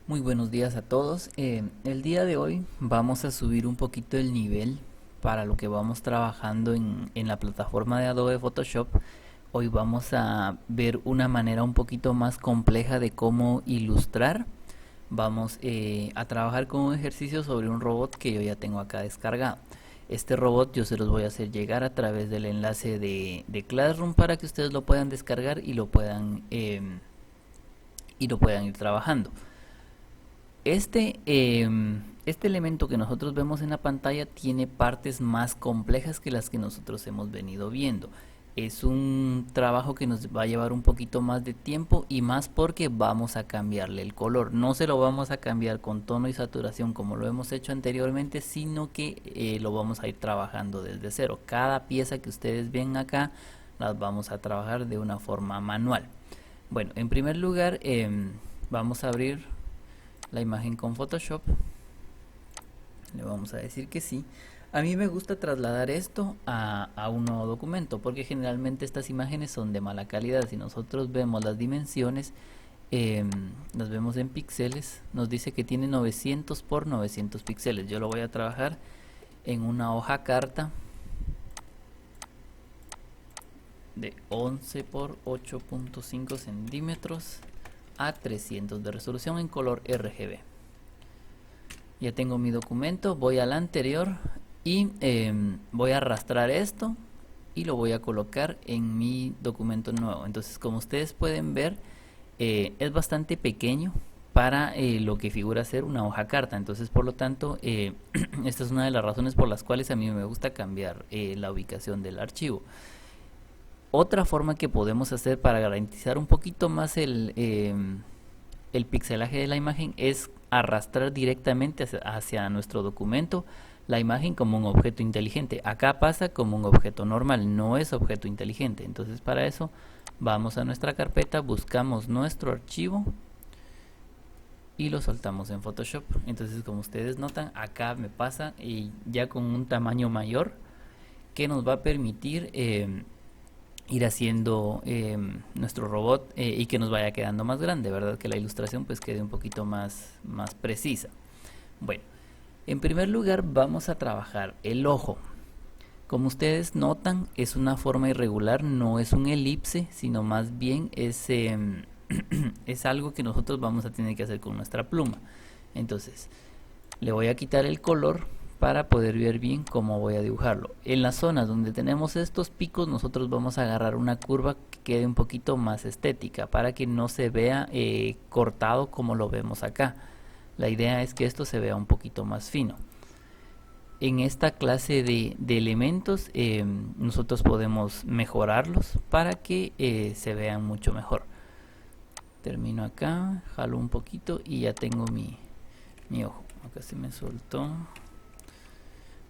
Muy buenos días a todos. El día de hoy vamos a subir un poquito el nivel para lo que vamos trabajando en la plataforma de Adobe Photoshop. Hoy vamos a ver una manera un poquito más compleja de cómo ilustrar. Vamos a trabajar con un ejercicio sobre un robot que yo ya tengo acá descargado. Este robot yo se los voy a hacer llegar a través del enlace de Classroom para que ustedes lo puedan descargar y lo puedan ir trabajando. Este elemento que nosotros vemos en la pantalla tiene partes más complejas que las que nosotros hemos venido viendo. Es un trabajo que nos va a llevar un poquito más de tiempo y más porque vamos a cambiarle el color. No se lo vamos a cambiar con tono y saturación como lo hemos hecho anteriormente, sino que lo vamos a ir trabajando desde cero. Cada pieza que ustedes ven acá las vamos a trabajar de una forma manual. Bueno, en primer lugar vamos a abrir la imagen con Photoshop. Le vamos a decir que sí. A mí me gusta trasladar esto a un nuevo documento porque generalmente estas imágenes son de mala calidad. Si nosotros vemos las dimensiones, las vemos en píxeles, nos dice que tiene 900 por 900 píxeles. Yo lo voy a trabajar en una hoja carta de 11 por 8.5 centímetros a 300 de resolución en color RGB. Ya tengo mi documento, voy al anterior y voy a arrastrar esto y lo voy a colocar en mi documento nuevo. Entonces, como ustedes pueden ver, es bastante pequeño para lo que figura ser una hoja carta. Entonces, por lo tanto, esta es una de las razones por las cuales a mí me gusta cambiar la ubicación del archivo. Otra forma que podemos hacer para garantizar un poquito más el pixelaje de la imagen es arrastrar directamente hacia nuestro documento la imagen como un objeto inteligente. Acá pasa como un objeto normal, no es objeto inteligente. Entonces para eso vamos a nuestra carpeta, buscamos nuestro archivo y lo soltamos en Photoshop. Entonces, como ustedes notan, acá me pasa ya con un tamaño mayor que nos va a permitir ir haciendo nuestro robot y que nos vaya quedando más grande, ¿verdad? Que la ilustración pues quede un poquito más precisa. Bueno, en primer lugar vamos a trabajar el ojo. Como ustedes notan, es una forma irregular, no es un elipse, sino más bien es algo que nosotros vamos a tener que hacer con nuestra pluma. Entonces, le voy a quitar el color para poder ver bien cómo voy a dibujarlo. En las zonas donde tenemos estos picos, nosotros vamos a agarrar una curva que quede un poquito más estética para que no se vea cortado como lo vemos acá. La idea es que esto se vea un poquito más fino. En esta clase de elementos nosotros podemos mejorarlos para que se vean mucho mejor. Termino acá, jalo un poquito y ya tengo mi ojo. Acá se me soltó.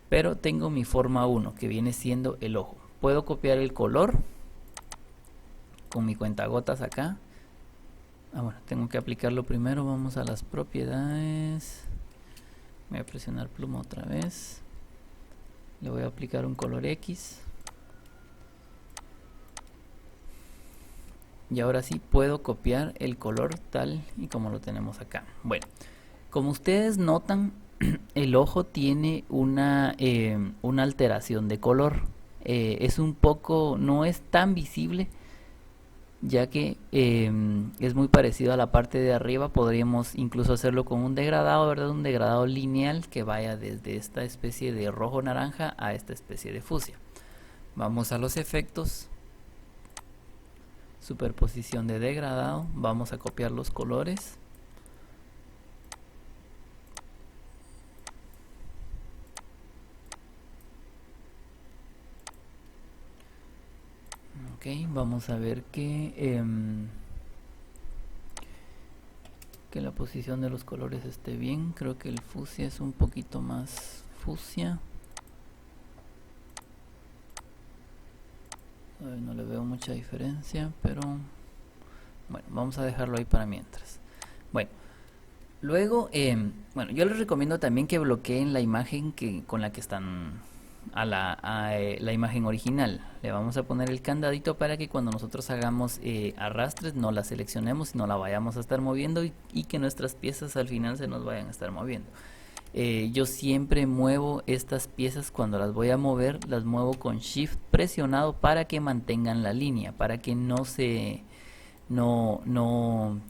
Pero tengo mi forma 1 que viene siendo el ojo. Puedo copiar el color con mi cuentagotas acá. Bueno, tengo que aplicarlo primero. Vamos a las propiedades. Voy a presionar pluma otra vez. Le voy a aplicar un color X. Y ahora sí puedo copiar el color tal y como lo tenemos acá. Bueno, como ustedes notan, el ojo tiene una alteración de color. Es un poco, no es tan visible, ya que es muy parecido a la parte de arriba. Podríamos incluso hacerlo con un degradado, ¿verdad? Un degradado lineal que vaya desde esta especie de rojo naranja a esta especie de fucsia. Vamos a los efectos, superposición de degradado, vamos a copiar los colores. Ok, vamos a ver que la posición de los colores esté bien. Creo que el fucsia es un poquito más fucsia. No le veo mucha diferencia, pero bueno, vamos a dejarlo ahí para mientras. Bueno, luego, bueno, yo les recomiendo también que bloqueen la imagen con la que están la imagen original. Le vamos a poner el candadito para que cuando nosotros hagamos arrastres no la seleccionemos y no la vayamos a estar moviendo y que nuestras piezas al final se nos vayan a estar moviendo. Yo siempre muevo estas piezas cuando las voy a mover, las muevo con Shift presionado para que mantengan la línea, para que no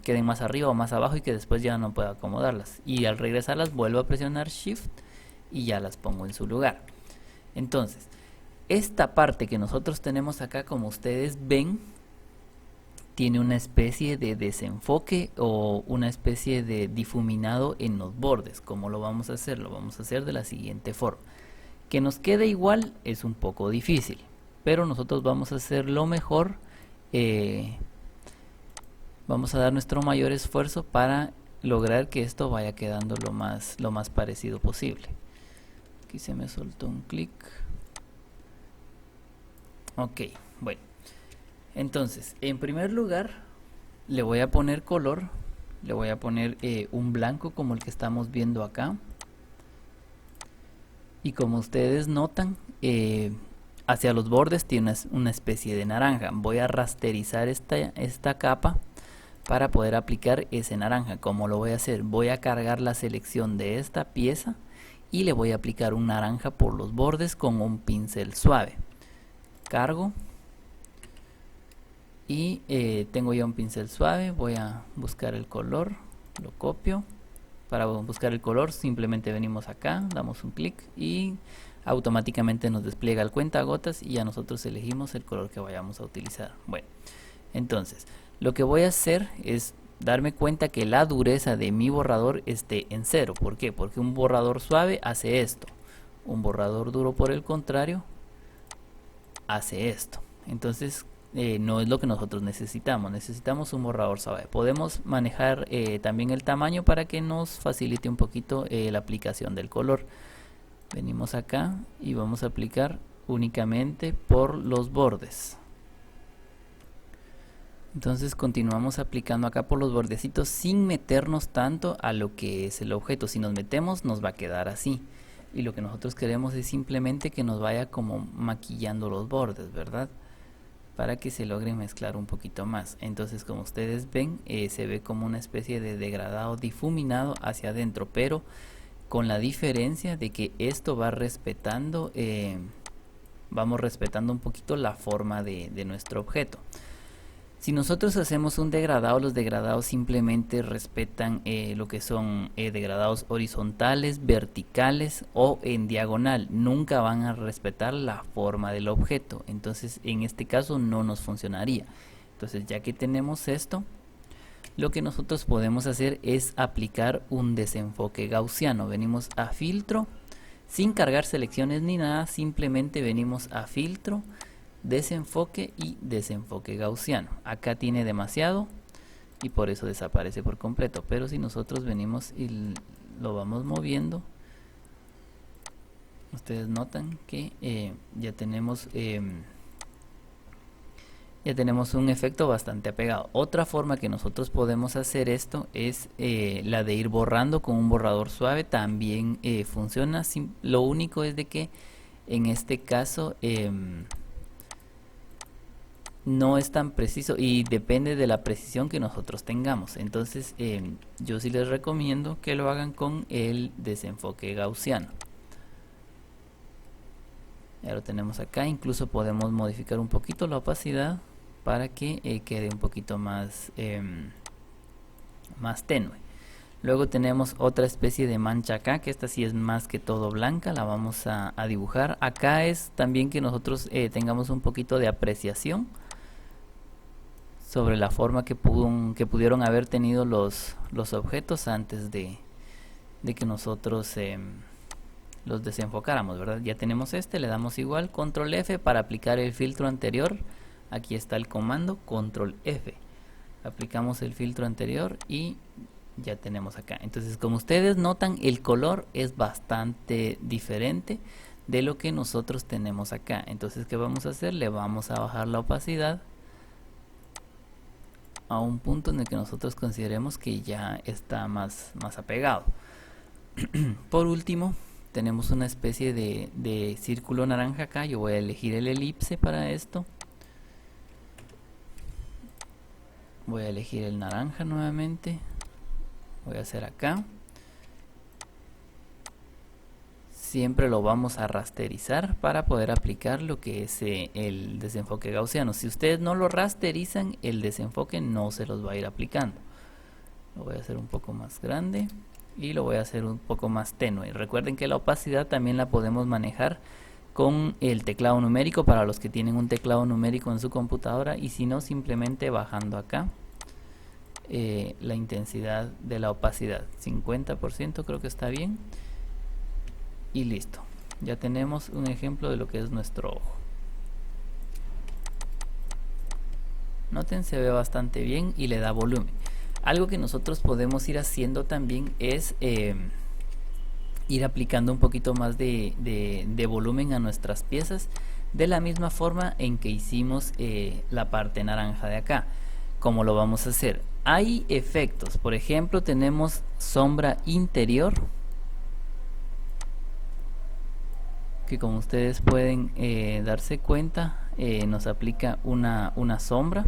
queden más arriba o más abajo y que después ya no pueda acomodarlas. Y al regresarlas vuelvo a presionar Shift y ya las pongo en su lugar. Entonces, esta parte que nosotros tenemos acá, como ustedes ven, tiene una especie de desenfoque o una especie de difuminado en los bordes. ¿Cómo lo vamos a hacer? Lo vamos a hacer de la siguiente forma. Que nos quede igual es un poco difícil, pero nosotros vamos a hacer lo mejor. Vamos a dar nuestro mayor esfuerzo para lograr que esto vaya quedando lo más parecido posible. Aquí se me soltó un clic. Ok, bueno. Entonces, en primer lugar, le voy a poner color. Le voy a poner un blanco como el que estamos viendo acá. Y como ustedes notan, hacia los bordes tiene una especie de naranja. Voy a rasterizar esta capa para poder aplicar ese naranja. ¿Cómo lo voy a hacer? Voy a cargar la selección de esta pieza y le voy a aplicar un naranja por los bordes con un pincel suave. Cargo y tengo ya un pincel suave. Voy a buscar el color, lo copio. Para buscar el color simplemente venimos acá, damos un clic y automáticamente nos despliega el cuentagotas y ya nosotros elegimos el color que vayamos a utilizar. Bueno, entonces lo que voy a hacer es darme cuenta que la dureza de mi borrador esté en 0. ¿Por qué? Porque un borrador suave hace esto. Un borrador duro, por el contrario, hace esto. Entonces no es lo que nosotros necesitamos. Necesitamos un borrador suave. Podemos manejar también el tamaño para que nos facilite un poquito la aplicación del color. Venimos acá y vamos a aplicar únicamente por los bordes. Entonces continuamos aplicando acá por los bordecitos sin meternos tanto a lo que es el objeto. Si nos metemos nos va a quedar así. Y lo que nosotros queremos es simplemente que nos vaya como maquillando los bordes, ¿verdad? Para que se logre mezclar un poquito más. Entonces, como ustedes ven, se ve como una especie de degradado difuminado hacia adentro, pero con la diferencia de que esto va respetando, vamos respetando un poquito la forma de nuestro objeto. Si nosotros hacemos un degradado, los degradados simplemente respetan lo que son degradados horizontales, verticales o en diagonal. Nunca van a respetar la forma del objeto. Entonces, en este caso no nos funcionaría. Entonces, ya que tenemos esto, lo que nosotros podemos hacer es aplicar un desenfoque gaussiano. Venimos a filtro, sin cargar selecciones ni nada, simplemente venimos a filtro, desenfoque y desenfoque gaussiano. Acá tiene demasiado y por eso desaparece por completo, pero si nosotros venimos y lo vamos moviendo, ustedes notan que ya tenemos un efecto bastante apegado. Otra forma que nosotros podemos hacer esto es la de ir borrando con un borrador suave. También funciona. Lo único es de que en este caso no es tan preciso y depende de la precisión que nosotros tengamos. Entonces yo sí les recomiendo que lo hagan con el desenfoque gaussiano. Ya lo tenemos acá. Incluso podemos modificar un poquito la opacidad para que quede un poquito más tenue. Luego tenemos otra especie de mancha acá, que esta sí es más que todo blanca. La vamos a dibujar. Acá es también que nosotros tengamos un poquito de apreciación sobre la forma que pudieron haber tenido los objetos antes de que nosotros los desenfocáramos, ¿verdad? Ya tenemos le damos igual, control F para aplicar el filtro anterior. Aquí está el comando, control F. Aplicamos el filtro anterior y ya tenemos acá. Entonces, como ustedes notan, el color es bastante diferente de lo que nosotros tenemos acá. Entonces, ¿qué vamos a hacer? Le vamos a bajar la opacidad a un punto en el que nosotros consideremos que ya está más apegado. Por último, tenemos una especie de círculo naranja acá. Yo voy a elegir el elipse para esto. Voy a elegir el naranja nuevamente. Voy a hacer acá. Siempre lo vamos a rasterizar para poder aplicar lo que es el desenfoque gaussiano. Si ustedes no lo rasterizan, el desenfoque no se los va a ir aplicando. Lo voy a hacer un poco más grande y lo voy a hacer un poco más tenue. Recuerden que la opacidad también la podemos manejar con el teclado numérico para los que tienen un teclado numérico en su computadora, y si no, simplemente bajando acá la intensidad de la opacidad. 50% creo que está bien. Y listo, ya tenemos un ejemplo de lo que es nuestro ojo. Noten, se ve bastante bien y le da volumen. Algo que nosotros podemos ir haciendo también es ir aplicando un poquito más de volumen a nuestras piezas, de la misma forma en que hicimos la parte naranja de acá. ¿Cómo lo vamos a hacer? Hay efectos, por ejemplo tenemos sombra interior, que como ustedes pueden darse cuenta, nos aplica una sombra.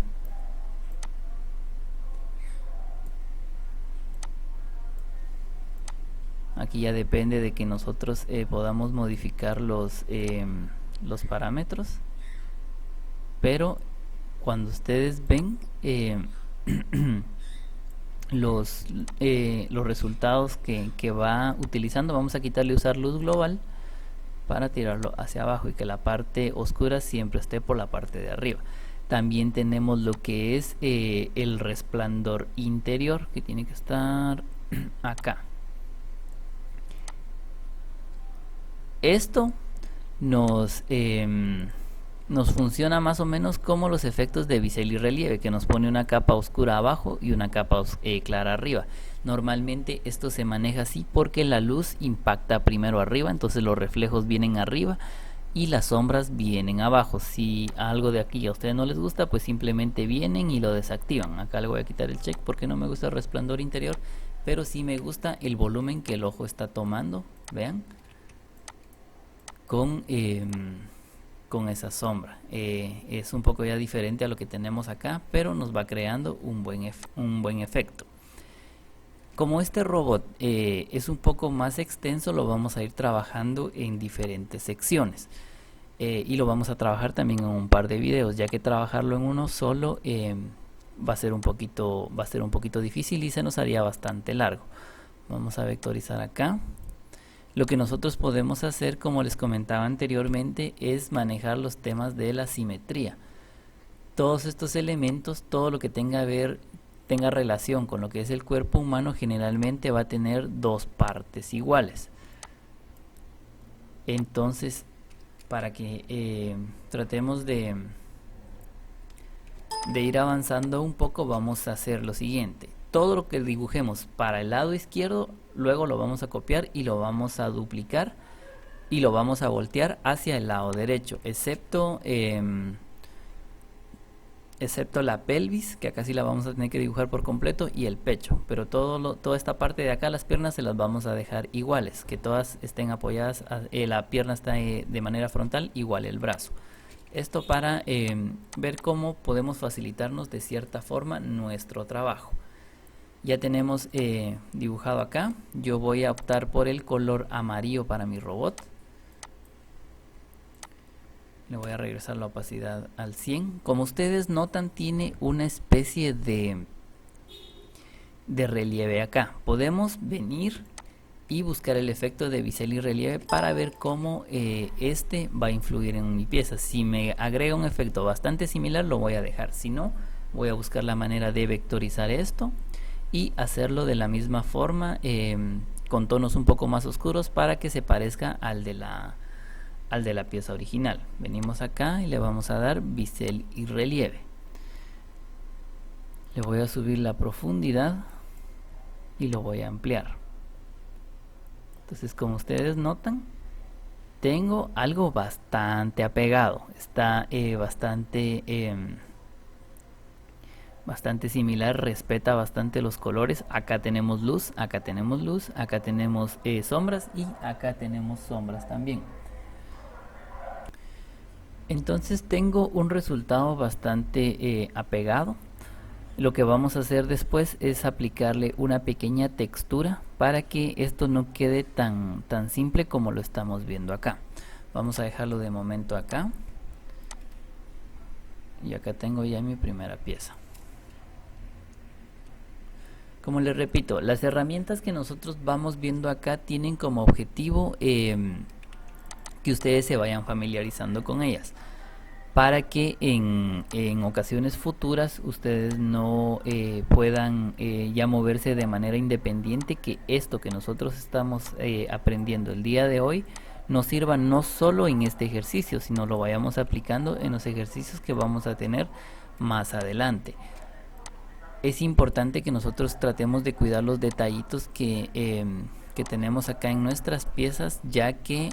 Aquí ya depende de que nosotros podamos modificar los parámetros, pero cuando ustedes ven los resultados que va utilizando, vamos a quitarle usar luz global para tirarlo hacia abajo y que la parte oscura siempre esté por la parte de arriba. También tenemos lo que es el resplandor interior, que tiene que estar acá. Esto nos funciona más o menos como los efectos de bisel y relieve, que nos pone una capa oscura abajo y una capa clara arriba. Normalmente esto se maneja así porque la luz impacta primero arriba, entonces los reflejos vienen arriba y las sombras vienen abajo. Si algo de aquí a ustedes no les gusta, pues simplemente vienen y lo desactivan. Acá le voy a quitar el check porque no me gusta el resplandor interior, pero sí me gusta el volumen que el ojo está tomando, vean, con esa sombra. Es un poco ya diferente a lo que tenemos acá, pero nos va creando un buen efecto. Como este robot es un poco más extenso, lo vamos a ir trabajando en diferentes secciones y lo vamos a trabajar también en un par de videos, ya que trabajarlo en uno solo va a ser un poquito difícil y se nos haría bastante largo. Vamos a vectorizar acá. Lo que nosotros podemos hacer, como les comentaba anteriormente, es manejar los temas de la simetría. Todos estos elementos, todo lo que tenga relación con lo que es el cuerpo humano, generalmente va a tener dos partes iguales. Entonces, para que tratemos de ir avanzando un poco, vamos a hacer lo siguiente. Todo lo que dibujemos para el lado izquierdo, luego lo vamos a copiar y lo vamos a duplicar y lo vamos a voltear hacia el lado derecho, excepto la pelvis, que acá sí la vamos a tener que dibujar por completo, y el pecho, pero toda esta parte de acá, las piernas, se las vamos a dejar iguales, que todas estén apoyadas, la pierna está de manera frontal, igual el brazo. Esto para ver cómo podemos facilitarnos de cierta forma nuestro trabajo. Ya tenemos dibujado acá. Yo voy a optar por el color amarillo para mi robot. Le voy a regresar la opacidad al 100. Como ustedes notan, tiene una especie de relieve acá. Podemos venir y buscar el efecto de bisel y relieve para ver cómo este va a influir en mi pieza. Si me agrega un efecto bastante similar, lo voy a dejar. Si no, voy a buscar la manera de vectorizar esto y hacerlo de la misma forma, con tonos un poco más oscuros, para que se parezca al de la pieza original. Venimos acá y le vamos a dar bisel y relieve. Le voy a subir la profundidad y lo voy a ampliar. Entonces, como ustedes notan, tengo algo bastante apegado. Está bastante similar, respeta bastante los colores. Acá tenemos luz, acá tenemos luz, acá tenemos sombras y acá tenemos sombras también. Entonces tengo un resultado bastante apegado. Lo que vamos a hacer después es aplicarle una pequeña textura para que esto no quede tan simple como lo estamos viendo acá. Vamos a dejarlo de momento acá. Y acá tengo ya mi primera pieza. Como les repito, las herramientas que nosotros vamos viendo acá tienen como objetivo que ustedes se vayan familiarizando con ellas, para que en ocasiones futuras ustedes no puedan ya moverse de manera independiente, que esto que nosotros estamos aprendiendo el día de hoy nos sirva no solo en este ejercicio, sino lo vayamos aplicando en los ejercicios que vamos a tener más adelante. Es importante que nosotros tratemos de cuidar los detallitos que tenemos acá en nuestras piezas, ya que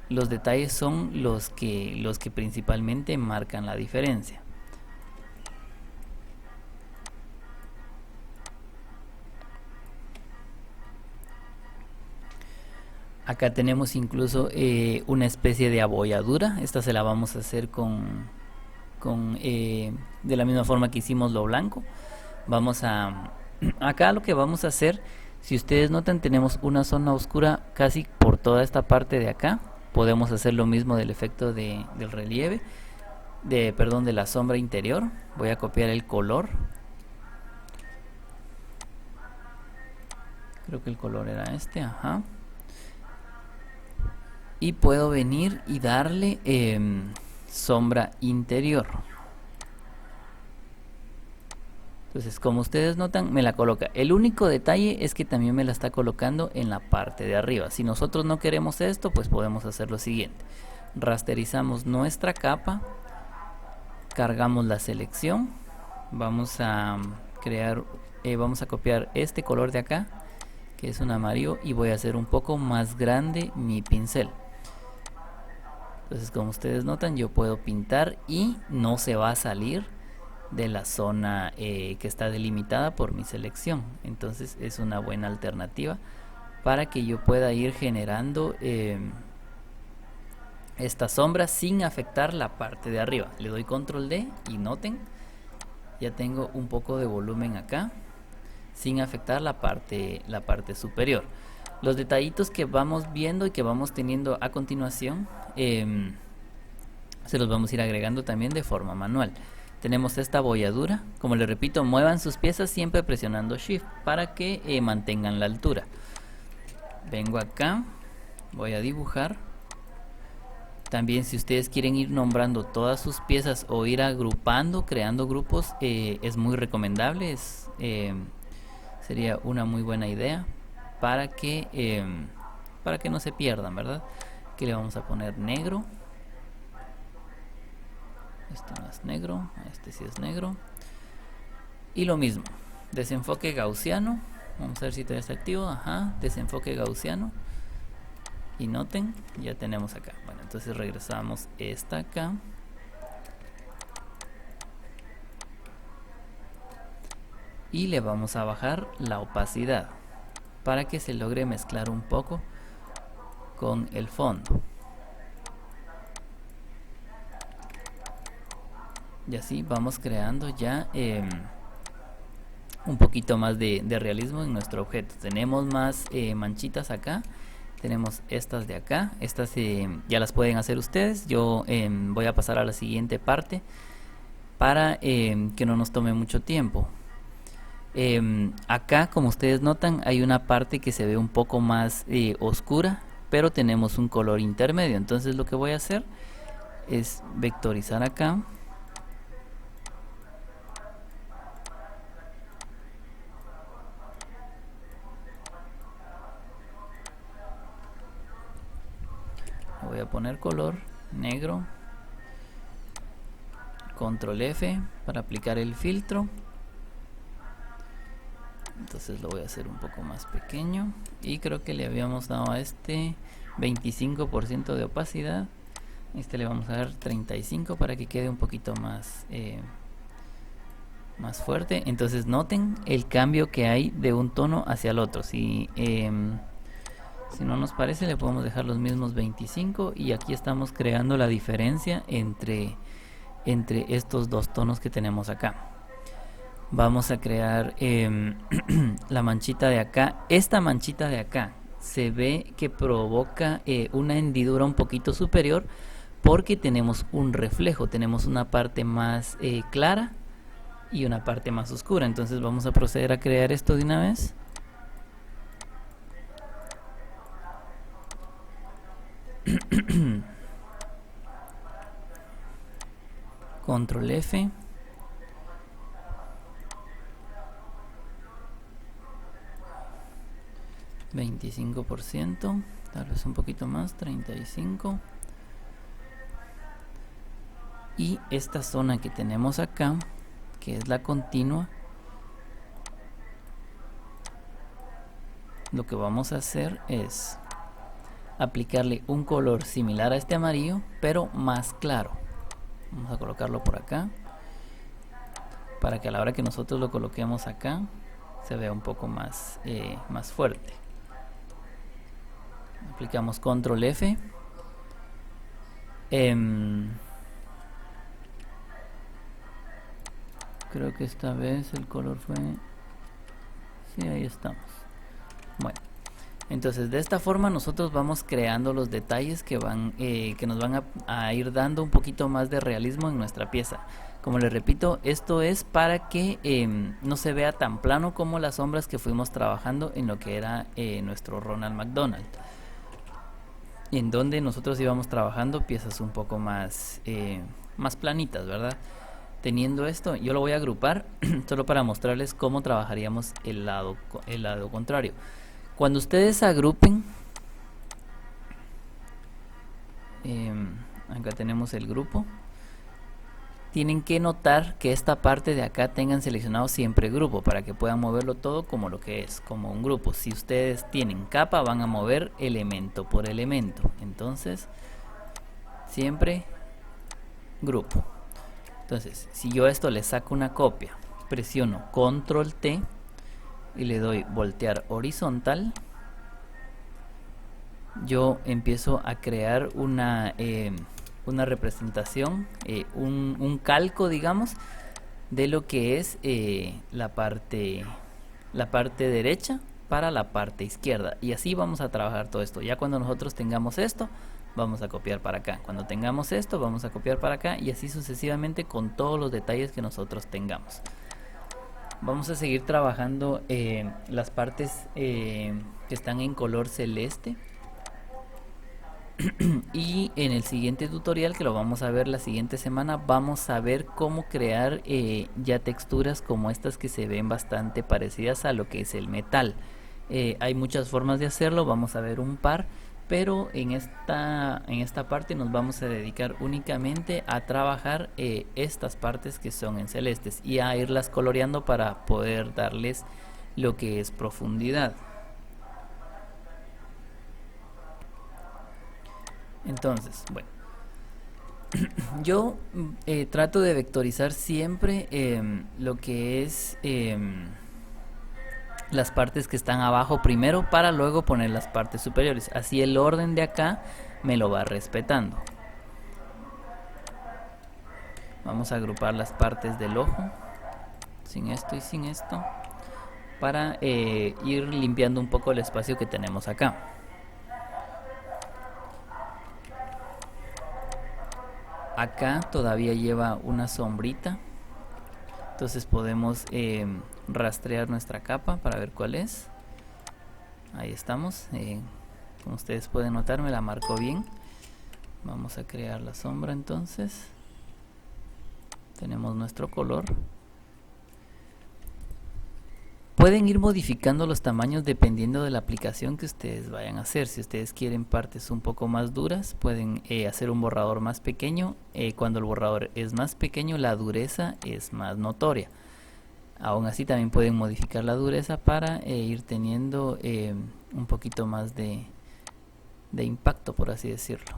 los detalles son los que principalmente marcan la diferencia. Acá tenemos incluso una especie de abolladura. Esta se la vamos a hacer de la misma forma que hicimos lo blanco. Acá lo que vamos a hacer, si ustedes notan, tenemos una zona oscura casi por toda esta parte de acá. Podemos hacer lo mismo del efecto del relieve, de la sombra interior. Voy a copiar el color. Creo que el color era este, ajá. Y puedo venir y darle sombra interior. Entonces, como ustedes notan, me la coloca. El único detalle es que también me la está colocando en la parte de arriba. Si nosotros no queremos esto, pues podemos hacer lo siguiente. Rasterizamos nuestra capa, cargamos la selección, vamos a copiar este color de acá, que es un amarillo, y voy a hacer un poco más grande mi pincel. Entonces, como ustedes notan, yo puedo pintar y no se va a salir de la zona que está delimitada por mi selección. Entonces es una buena alternativa para que yo pueda ir generando esta sombra sin afectar la parte de arriba. Le doy control D y noten, ya tengo un poco de volumen acá sin afectar la parte superior. Los detallitos que vamos viendo y que vamos teniendo a continuación se los vamos a ir agregando también de forma manual. Tenemos esta abolladura. Como les repito, muevan sus piezas siempre presionando Shift para que mantengan la altura. Vengo acá, voy a dibujar. También, si ustedes quieren ir nombrando todas sus piezas o ir agrupando, creando grupos, es muy recomendable. Sería una muy buena idea para que no se pierdan, ¿verdad? Aquí le vamos a poner negro. Este no es negro, este sí es negro. Y lo mismo, desenfoque gaussiano. Vamos a ver si todavía está activo. Ajá, desenfoque gaussiano. Y noten, ya tenemos acá. Bueno, entonces regresamos esta acá. Y le vamos a bajar la opacidad para que se logre mezclar un poco con el fondo. Y así vamos creando ya un poquito más de realismo en nuestro objeto. Tenemos más manchitas acá. Tenemos estas de acá. Estas ya las pueden hacer ustedes. Yo voy a pasar a la siguiente parte para que no nos tome mucho tiempo. Acá, como ustedes notan, hay una parte que se ve un poco más oscura, pero tenemos un color intermedio. Entonces lo que voy a hacer es vectorizar acá. Voy a poner color negro, control F para aplicar el filtro. Entonces lo voy a hacer un poco más pequeño y creo que le habíamos dado a este 25% de opacidad. Este le vamos a dar 35 para que quede un poquito más más fuerte. Entonces noten el cambio que hay de un tono hacia el otro. Si no nos parece, le podemos dejar los mismos 25 y aquí estamos creando la diferencia entre estos dos tonos que tenemos acá. Vamos a crear la manchita de acá. Esta manchita de acá se ve que provoca una hendidura un poquito superior porque tenemos un reflejo, tenemos una parte más clara y una parte más oscura. Entonces vamos a proceder a crear esto de una vez. Control F. %, tal vez un poquito más, 35%. Y esta zona que tenemos acá, que es la continua, lo que vamos a hacer es aplicarle un color similar a este amarillo, pero más claro. Vamos a colocarlo por acá, para que a la hora que nosotros lo coloquemos acá, se vea un poco más, más fuerte. Aplicamos Control F. Creo que esta vez el color fue... Sí, ahí estamos. Bueno, entonces de esta forma nosotros vamos creando los detalles que nos van a ir dando un poquito más de realismo en nuestra pieza. Como les repito, esto es para que no se vea tan plano como las sombras que fuimos trabajando en lo que era nuestro Ronald McDonald, en donde nosotros íbamos trabajando piezas un poco más planitas, ¿verdad? Teniendo esto, yo lo voy a agrupar solo para mostrarles cómo trabajaríamos el lado contrario. Cuando ustedes agrupen, acá tenemos el grupo, tienen que notar que esta parte de acá tengan seleccionado siempre grupo para que puedan moverlo todo como lo que es, como un grupo. Si ustedes tienen capa, van a mover elemento por elemento. Entonces, siempre grupo. Entonces, si yo esto le saco una copia, presiono Control T y le doy voltear horizontal, yo empiezo a crear una representación, un calco, digamos, de lo que es la parte derecha para la parte izquierda, y así vamos a trabajar todo esto. Ya cuando nosotros tengamos esto, vamos a copiar para acá, cuando tengamos esto vamos a copiar para acá, y así sucesivamente con todos los detalles que nosotros tengamos. Vamos a seguir trabajando las partes que están en color celeste y en el siguiente tutorial, que lo vamos a ver la siguiente semana, vamos a ver cómo crear ya texturas como estas que se ven bastante parecidas a lo que es el metal. Hay muchas formas de hacerlo, vamos a ver un par, pero en esta parte nos vamos a dedicar únicamente a trabajar estas partes que son en celestes y a irlas coloreando para poder darles lo que es profundidad. Entonces, bueno, yo trato de vectorizar siempre lo que es las partes que están abajo primero para luego poner las partes superiores. Así el orden de acá me lo va respetando. Vamos a agrupar las partes del ojo, sin esto y sin esto, para ir limpiando un poco el espacio que tenemos acá. Acá todavía lleva una sombrita, entonces podemos rastrear nuestra capa para ver cuál es. Ahí estamos, como ustedes pueden notar me la marco bien. Vamos a crear la sombra entonces. Tenemos nuestro color. Pueden ir modificando los tamaños dependiendo de la aplicación que ustedes vayan a hacer. Si ustedes quieren partes un poco más duras, pueden hacer un borrador más pequeño. Cuando el borrador es más pequeño, la dureza es más notoria. Aún así también pueden modificar la dureza para ir teniendo un poquito más de impacto, por así decirlo.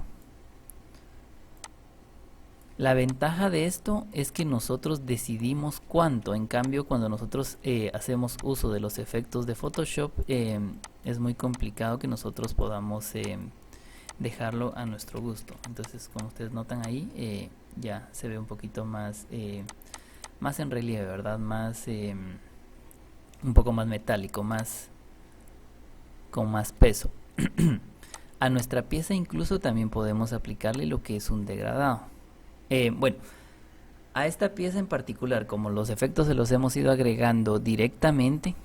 La ventaja de esto es que nosotros decidimos cuánto. En cambio, cuando nosotros hacemos uso de los efectos de Photoshop, es muy complicado que nosotros podamos dejarlo a nuestro gusto. Entonces, como ustedes notan ahí, ya se ve un poquito más, más en relieve, ¿verdad? Más, un poco más metálico, más con más peso. A nuestra pieza incluso también podemos aplicarle lo que es un degradado. Bueno, a esta pieza en particular, como los efectos se los hemos ido agregando directamente,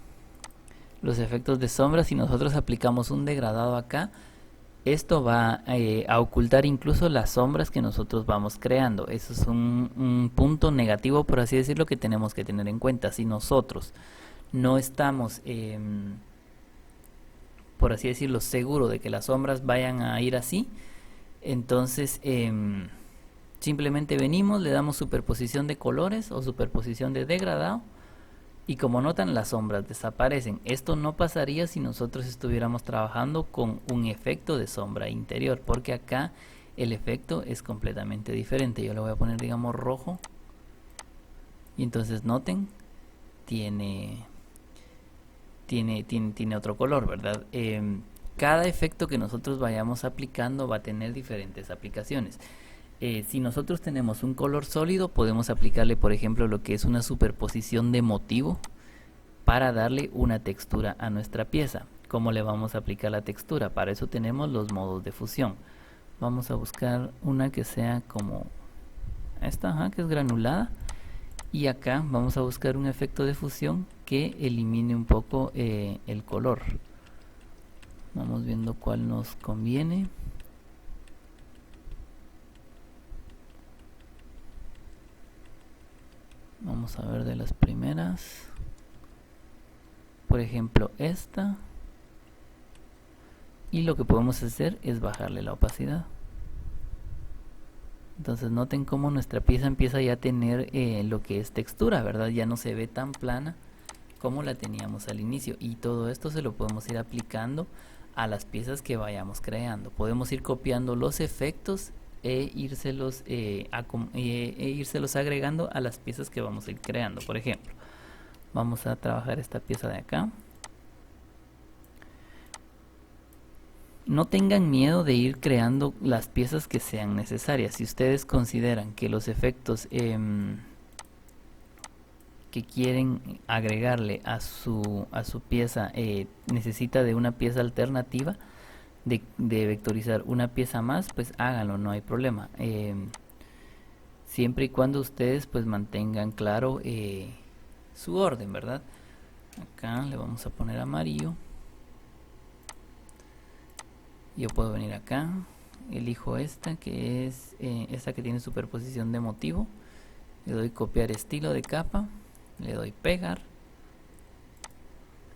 los efectos de sombra, si nosotros aplicamos un degradado acá, esto va a ocultar incluso las sombras que nosotros vamos creando. Eso es un punto negativo, por así decirlo, que tenemos que tener en cuenta. Si nosotros no estamos, por así decirlo, seguro de que las sombras vayan a ir así, entonces simplemente venimos, le damos superposición de colores o superposición de degradado, y como notan, las sombras desaparecen. Esto no pasaría si nosotros estuviéramos trabajando con un efecto de sombra interior, porque acá el efecto es completamente diferente. Yo le voy a poner, digamos, rojo, y entonces noten, tiene otro color, ¿verdad? Cada efecto que nosotros vayamos aplicando va a tener diferentes aplicaciones. Si nosotros tenemos un color sólido, podemos aplicarle, por ejemplo, lo que es una superposición de motivo para darle una textura a nuestra pieza. ¿Cómo le vamos a aplicar la textura? Para eso tenemos los modos de fusión. Vamos a buscar una que sea como esta, que es granulada. Y acá vamos a buscar un efecto de fusión que elimine un poco el color. Vamos viendo cuál nos conviene. Vamos a ver de las primeras. Por ejemplo, esta. Y lo que podemos hacer es bajarle la opacidad. Entonces noten cómo nuestra pieza empieza ya a tener lo que es textura, ¿verdad? Ya no se ve tan plana como la teníamos al inicio. Y todo esto se lo podemos ir aplicando a las piezas que vayamos creando. Podemos ir copiando los efectos írselos agregando a las piezas que vamos a ir creando. Por ejemplo, vamos a trabajar esta pieza de acá. No tengan miedo de ir creando las piezas que sean necesarias. Si ustedes consideran que los efectos que quieren agregarle a su pieza necesita de una pieza alternativa, de vectorizar una pieza más, pues háganlo, no hay problema. Siempre y cuando ustedes pues mantengan claro su orden, ¿verdad? Acá le vamos a poner amarillo. Yo puedo venir acá, elijo esta que es esta que tiene superposición de motivo, le doy copiar estilo de capa, le doy pegar,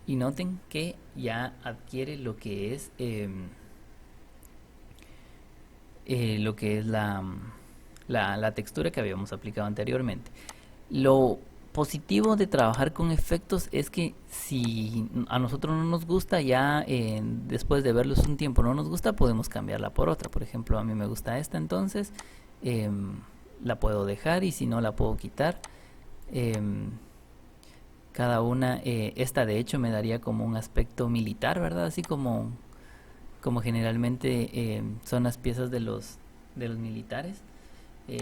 y noten que ya adquiere lo que es la textura que habíamos aplicado anteriormente. Lo positivo de trabajar con efectos es que si a nosotros no nos gusta, ya después de verlos un tiempo no nos gusta, podemos cambiarla por otra. Por ejemplo, a mí me gusta esta, entonces la puedo dejar, y si no, la puedo quitar. Cada una, esta de hecho me daría como un aspecto militar, ¿verdad? Así como generalmente son las piezas de los militares.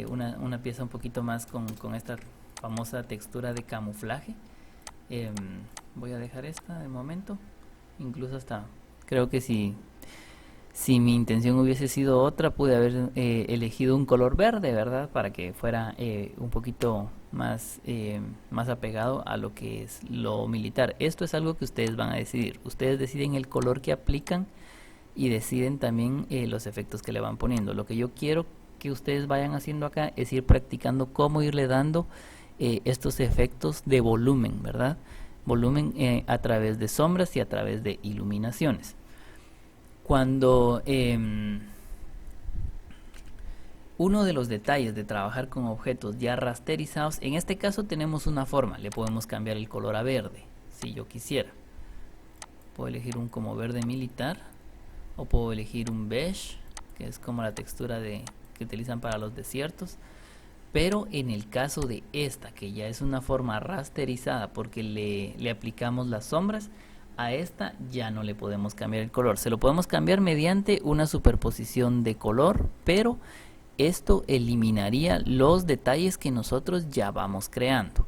Una pieza un poquito más con esta famosa textura de camuflaje. Voy a dejar esta de momento. Incluso hasta creo que si mi intención hubiese sido otra, pude haber elegido un color verde, ¿verdad? Para que fuera un poquito más apegado a lo que es lo militar. Esto es algo que ustedes van a decidir. Ustedes deciden el color que aplican y deciden también los efectos que le van poniendo. Lo que yo quiero que ustedes vayan haciendo acá es ir practicando cómo irle dando estos efectos de volumen, ¿verdad? Volumen a través de sombras y a través de iluminaciones. Cuando uno de los detalles de trabajar con objetos ya rasterizados, en este caso tenemos una forma, le podemos cambiar el color a verde, si yo quisiera. Puedo elegir un como verde militar, o puedo elegir un beige, que es como la textura que utilizan para los desiertos. Pero en el caso de esta, que ya es una forma rasterizada porque le aplicamos las sombras, a esta ya no le podemos cambiar el color. Se lo podemos cambiar mediante una superposición de color, pero esto eliminaría los detalles que nosotros ya vamos creando.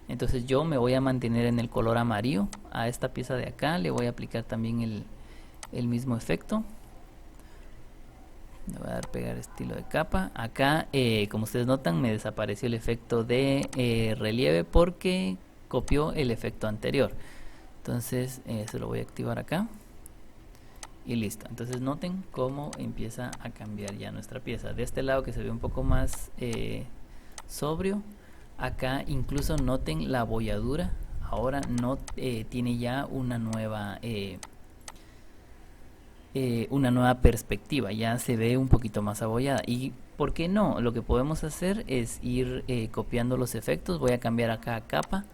Entonces yo me voy a mantener en el color amarillo. A esta pieza de acá le voy a aplicar también el mismo efecto. Le voy a dar pegar estilo de capa. Acá, como ustedes notan, me desapareció el efecto de relieve porque copió el efecto anterior. Entonces se lo voy a activar acá. Y listo. Entonces noten cómo empieza a cambiar ya nuestra pieza. De este lado que se ve un poco más sobrio. Acá incluso noten la abolladura. Ahora no tiene ya una nueva perspectiva, ya se ve un poquito más abollada. Y por qué no, lo que podemos hacer es ir copiando los efectos. Voy a cambiar acá a capa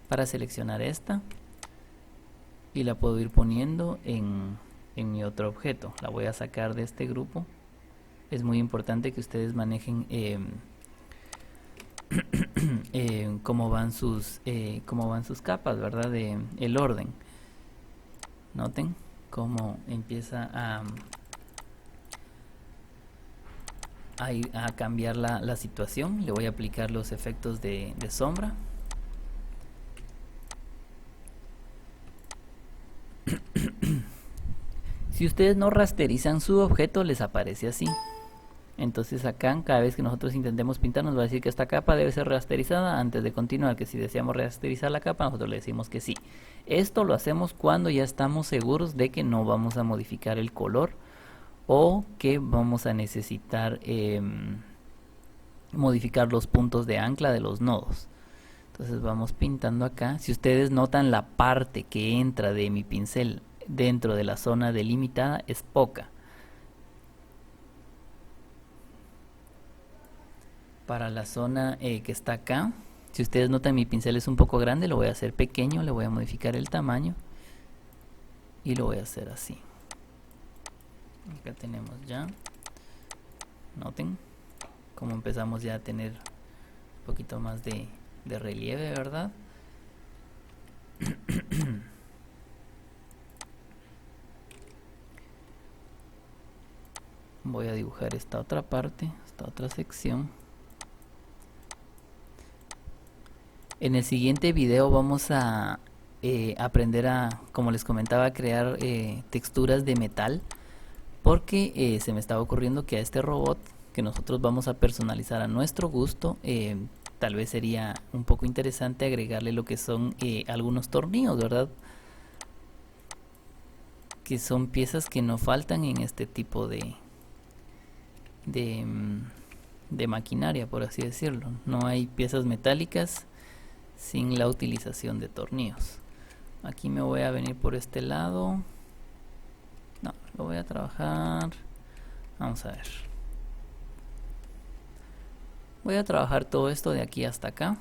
para seleccionar esta y la puedo ir poniendo en mi otro objeto. La voy a sacar de este grupo. Es muy importante que ustedes manejen cómo van sus capas, ¿verdad? El orden. Noten cómo empieza a cambiar la situación. Le voy a aplicar los efectos de sombra. Si ustedes no rasterizan su objeto, les aparece así. Entonces acá, cada vez que nosotros intentemos pintar, nos va a decir que esta capa debe ser rasterizada antes de continuar, que si deseamos rasterizar la capa, nosotros le decimos que sí. Esto lo hacemos cuando ya estamos seguros de que no vamos a modificar el color o que vamos a necesitar modificar los puntos de ancla de los nodos. Entonces vamos pintando acá. Si ustedes notan, la parte que entra de mi pincel dentro de la zona delimitada es poca. Para la zona que está acá, si ustedes notan, mi pincel es un poco grande, lo voy a hacer pequeño, le voy a modificar el tamaño y lo voy a hacer así. Acá tenemos ya, noten cómo empezamos ya a tener un poquito más de relieve, ¿verdad? Voy a dibujar esta otra parte, esta otra sección. En el siguiente video vamos a aprender a, como les comentaba, a crear texturas de metal, porque se me estaba ocurriendo que a este robot que nosotros vamos a personalizar a nuestro gusto, tal vez sería un poco interesante agregarle lo que son algunos tornillos, ¿verdad? Que son piezas que no faltan en este tipo de maquinaria, por así decirlo. No hay piezas metálicas sin la utilización de tornillos. Aquí me voy a venir por este lado. No, lo voy a trabajar. Vamos a ver. Voy a trabajar todo esto de aquí hasta acá.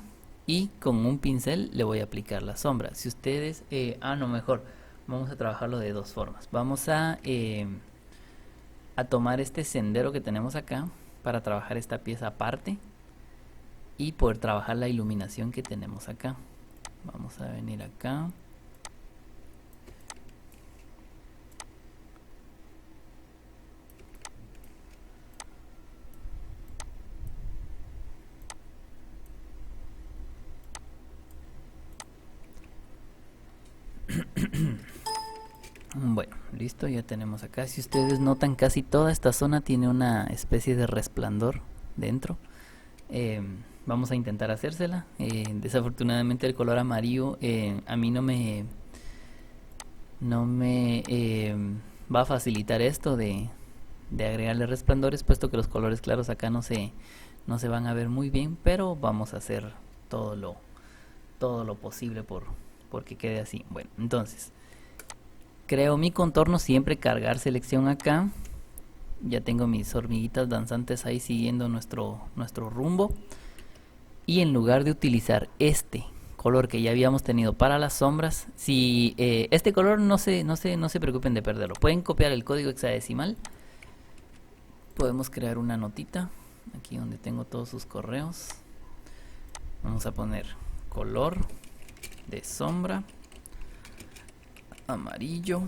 Y con un pincel le voy a aplicar la sombra. Si ustedes... no, mejor. Vamos a trabajarlo de dos formas. Vamos a tomar este sendero que tenemos acá para trabajar esta pieza aparte y poder trabajar la iluminación que tenemos acá. Vamos a venir acá. Bueno, listo, ya tenemos acá. Si ustedes notan, casi toda esta zona tiene una especie de resplandor dentro. Vamos a intentar hacérsela. Desafortunadamente el color amarillo a mí no me va a facilitar esto de agregarle resplandores, puesto que los colores claros acá no se van a ver muy bien, pero vamos a hacer todo lo posible porque quede así. Bueno, entonces creo mi contorno, siempre cargar selección acá. Ya tengo mis hormiguitas danzantes ahí siguiendo nuestro rumbo. Y en lugar de utilizar este color que ya habíamos tenido para las sombras, si este color no se preocupen de perderlo. Pueden copiar el código hexadecimal. Podemos crear una notita aquí donde tengo todos sus correos. Vamos a poner color de sombra amarillo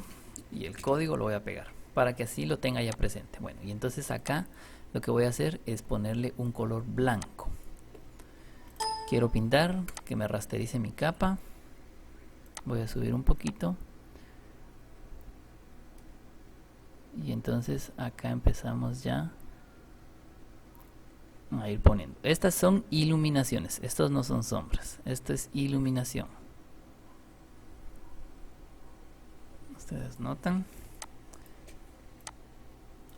y el código lo voy a pegar para que así lo tenga ya presente. Bueno, y entonces acá lo que voy a hacer es ponerle un color blanco. Quiero pintar, que me rasterice mi capa. Voy a subir un poquito. Y entonces acá empezamos ya a ir poniendo. Estas son iluminaciones, estos no son sombras. Esto es iluminación. Ustedes notan.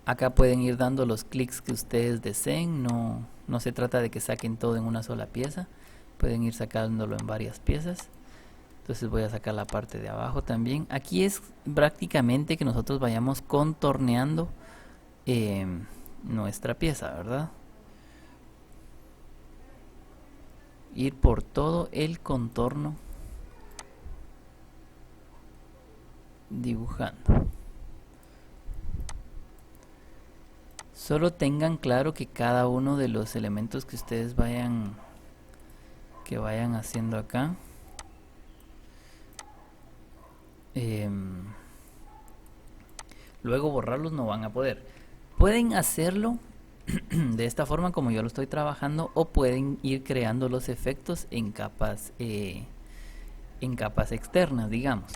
Acá pueden ir dando los clics que ustedes deseen. No se trata de que saquen todo en una sola pieza. Pueden ir sacándolo en varias piezas. Entonces voy a sacar la parte de abajo también. Aquí es prácticamente que nosotros vayamos contorneando nuestra pieza, ¿verdad? Ir por todo el contorno dibujando. Solo tengan claro que cada uno de los elementos que ustedes vayan haciendo acá luego borrarlos no van a poder. Pueden hacerlo de esta forma como yo lo estoy trabajando, o pueden ir creando los efectos en capas externas, digamos.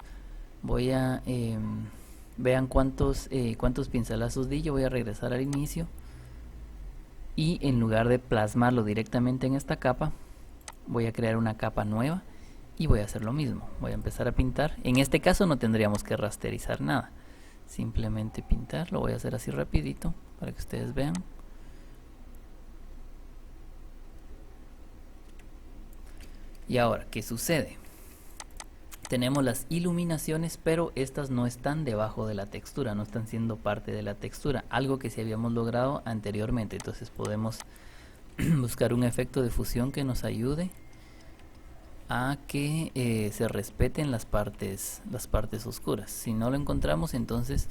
Voy a vean cuántos pincelazos di. Yo voy a regresar al inicio y en lugar de plasmarlo directamente en esta capa, voy a crear una capa nueva y voy a hacer lo mismo. Voy a empezar a pintar. En este caso no tendríamos que rasterizar nada, simplemente pintar. Lo voy a hacer así rapidito para que ustedes vean. Y ahora, ¿qué sucede? Tenemos las iluminaciones, pero estas no están debajo de la textura, no están siendo parte de la textura, algo que sí habíamos logrado anteriormente. Entonces podemos buscar un efecto de fusión que nos ayude a que se respeten las partes oscuras. Si no lo encontramos, entonces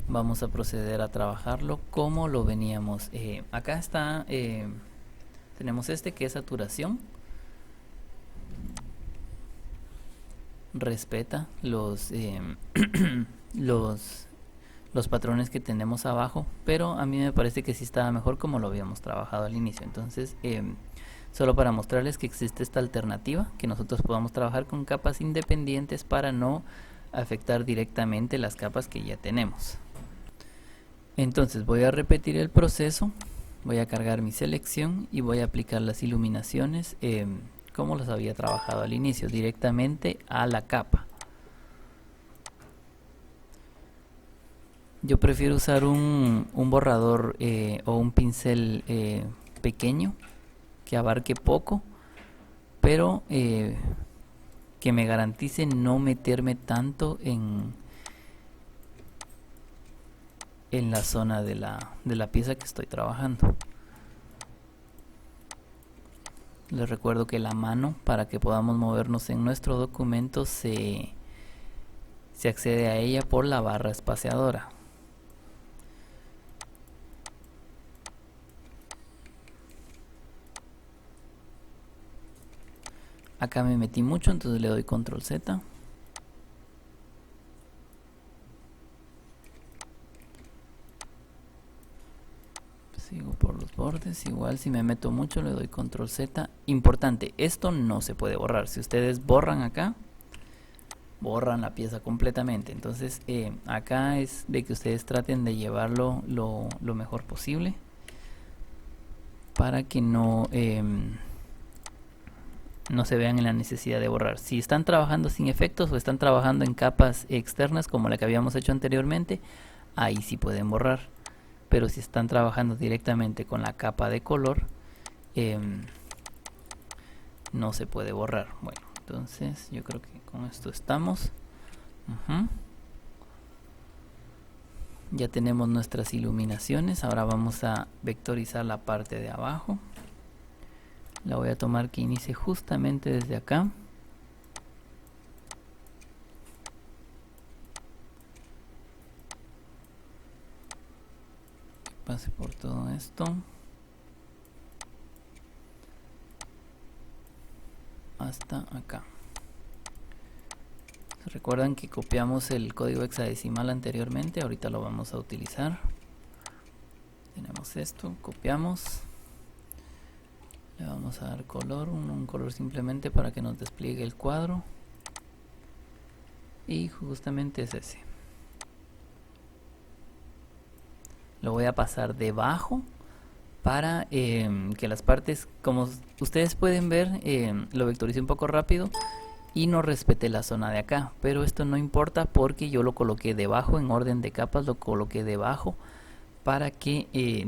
vamos a proceder a trabajarlo como lo veníamos. Acá está, tenemos este que es saturación. Respeta los patrones que tenemos abajo, pero a mí me parece que sí estaba mejor como lo habíamos trabajado al inicio. Entonces solo para mostrarles que existe esta alternativa, que nosotros podamos trabajar con capas independientes para no afectar directamente las capas que ya tenemos. Entonces voy a repetir el proceso, voy a cargar mi selección y voy a aplicar las iluminaciones como los había trabajado al inicio, directamente a la capa. Yo prefiero usar un borrador o un pincel pequeño que abarque poco, pero que me garantice no meterme tanto en la zona de la pieza que estoy trabajando. Les recuerdo que la mano, para que podamos movernos en nuestro documento, se accede a ella por la barra espaciadora. Acá me metí mucho, entonces le doy control Z. Sigo por los bordes. Igual si me meto mucho le doy control Z. Importante, esto no se puede borrar. Si ustedes borran acá, borran la pieza completamente. Entonces acá es de que ustedes traten de llevarlo lo mejor posible para que no se vean en la necesidad de borrar. Si están trabajando sin efectos o están trabajando en capas externas como la que habíamos hecho anteriormente, ahí sí pueden borrar. Pero si están trabajando directamente con la capa de color, no se puede borrar. Bueno, entonces yo creo que con esto estamos. Ya tenemos nuestras iluminaciones. Ahora vamos a vectorizar la parte de abajo. La voy a tomar que inicie justamente desde acá. Pase por todo esto. hasta acá. Recuerdan que copiamos el código hexadecimal anteriormente, ahorita lo vamos a utilizar. Tenemos esto, copiamos, le vamos a dar color, un color simplemente para que nos despliegue el cuadro, y justamente es ese. Lo voy a pasar debajo para que las partes, como ustedes pueden ver, lo vectoricé un poco rápido y no respeté la zona de acá, pero esto no importa porque yo lo coloqué debajo en orden de capas, lo coloqué debajo para que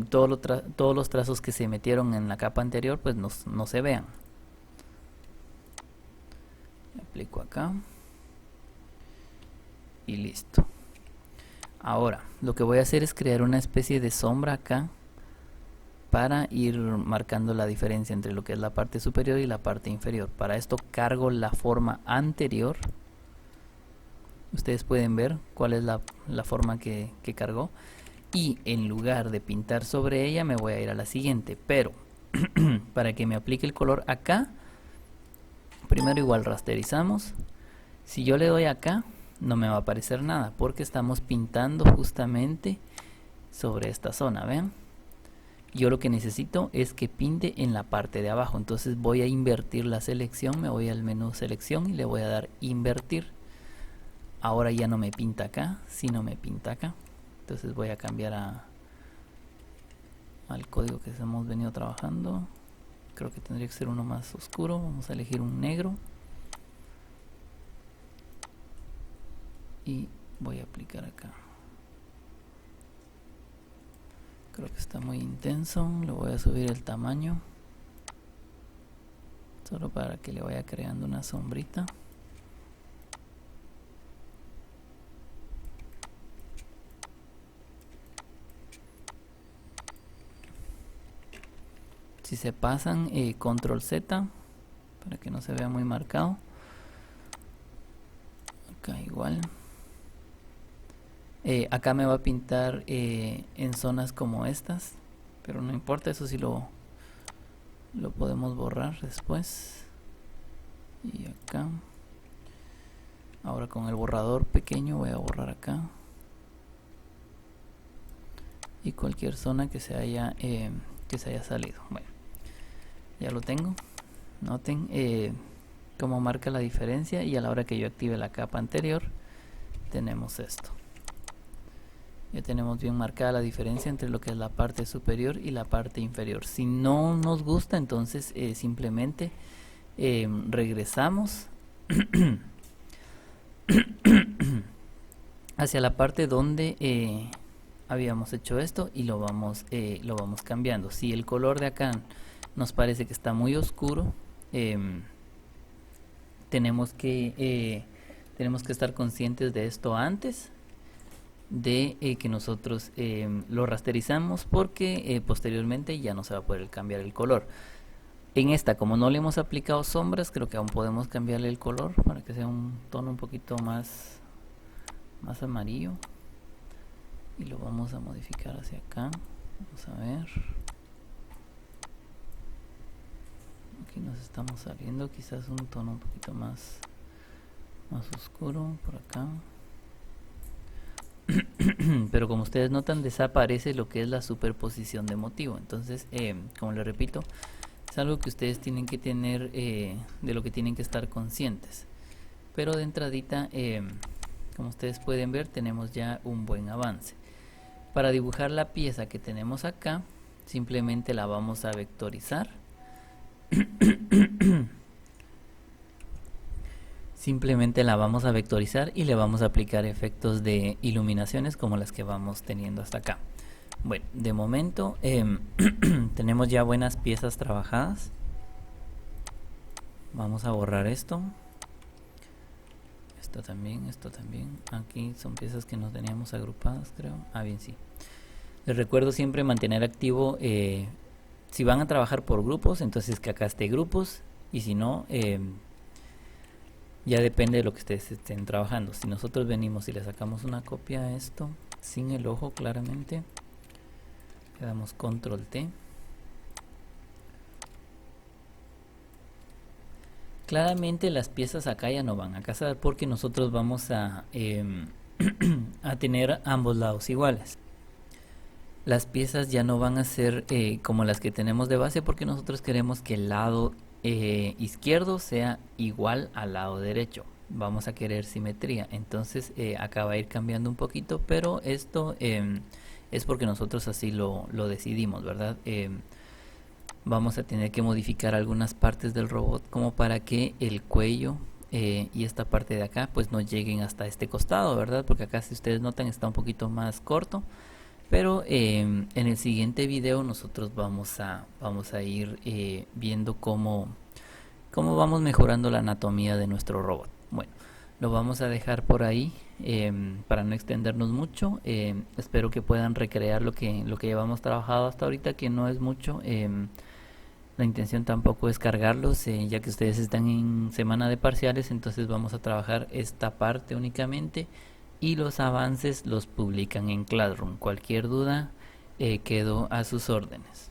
todos los trazos que se metieron en la capa anterior pues no se vean. Le aplico acá y listo. Ahora lo que voy a hacer es crear una especie de sombra acá para ir marcando la diferencia entre lo que es la parte superior y la parte inferior. Para esto cargo la forma anterior. Ustedes pueden ver cuál es la forma que cargó. Y en lugar de pintar sobre ella me voy a ir a la siguiente. Pero para que me aplique el color acá, primero igual rasterizamos. Si yo le doy acá, no me va a aparecer nada porque estamos pintando justamente sobre esta zona, ¿ven? Yo lo que necesito es que pinte en la parte de abajo, entonces voy a invertir la selección, me voy al menú selección y le voy a dar invertir. Ahora ya no me pinta acá, sino me pinta acá. Entonces voy a cambiar al código que hemos venido trabajando. Creo que tendría que ser uno más oscuro, vamos a elegir un negro. Y voy a aplicar acá. Creo que está muy intenso, le voy a subir el tamaño solo para que le vaya creando una sombrita. Si se pasan, control Z para que no se vea muy marcado. Acá igual. Acá me va a pintar en zonas como estas, pero no importa, eso sí lo podemos borrar después. Y acá, ahora con el borrador pequeño voy a borrar acá y cualquier zona que se haya salido. Bueno, ya lo tengo. Noten cómo marca la diferencia, y a la hora que yo active la capa anterior tenemos esto. Ya tenemos bien marcada la diferencia entre lo que es la parte superior y la parte inferior. Si no nos gusta, entonces simplemente regresamos hacia la parte donde habíamos hecho esto y lo vamos cambiando. Si el color de acá nos parece que está muy oscuro, tenemos que estar conscientes de esto antes de que nosotros lo rasterizamos, porque posteriormente ya no se va a poder cambiar el color. En esta, como no le hemos aplicado sombras, creo que aún podemos cambiarle el color para que sea un tono un poquito más amarillo, y lo vamos a modificar hacia acá. Vamos a ver, aquí nos estamos saliendo quizás un tono un poquito más oscuro por acá. Pero como ustedes notan, desaparece lo que es la superposición de motivo. Entonces, como les repito, es algo que ustedes tienen que tener, de lo que tienen que estar conscientes. Pero de entradita, como ustedes pueden ver, tenemos ya un buen avance. Para dibujar la pieza que tenemos acá, simplemente la vamos a vectorizar. Simplemente la vamos a vectorizar y le vamos a aplicar efectos de iluminaciones como las que vamos teniendo hasta acá. Bueno, de momento tenemos ya buenas piezas trabajadas. Vamos a borrar esto. Esto también. Aquí son piezas que nos teníamos agrupadas, creo. Ah, bien, sí. Les recuerdo siempre mantener activo, si van a trabajar por grupos, entonces que acá esté grupos, y si no, ya depende de lo que ustedes estén trabajando. Si nosotros venimos y le sacamos una copia a esto sin el ojo claramente, le damos control T. Claramente las piezas acá ya no van a casar porque nosotros vamos a tener ambos lados iguales. Las piezas ya no van a ser como las que tenemos de base porque nosotros queremos que el lado izquierdo sea igual al lado derecho. Vamos a querer simetría, entonces acá va a ir cambiando un poquito, pero esto es porque nosotros así lo decidimos, ¿verdad? Vamos a tener que modificar algunas partes del robot como para que el cuello y esta parte de acá pues no lleguen hasta este costado, ¿verdad? Porque acá, si ustedes notan, está un poquito más corto. Pero en el siguiente video nosotros vamos a ir viendo cómo vamos mejorando la anatomía de nuestro robot. Bueno, lo vamos a dejar por ahí para no extendernos mucho. Espero que puedan recrear lo que llevamos trabajado hasta ahorita, que no es mucho. La intención tampoco es cargarlos, ya que ustedes están en semana de parciales, entonces vamos a trabajar esta parte únicamente y los avances los publican en Classroom. Cualquier duda, quedo a sus órdenes.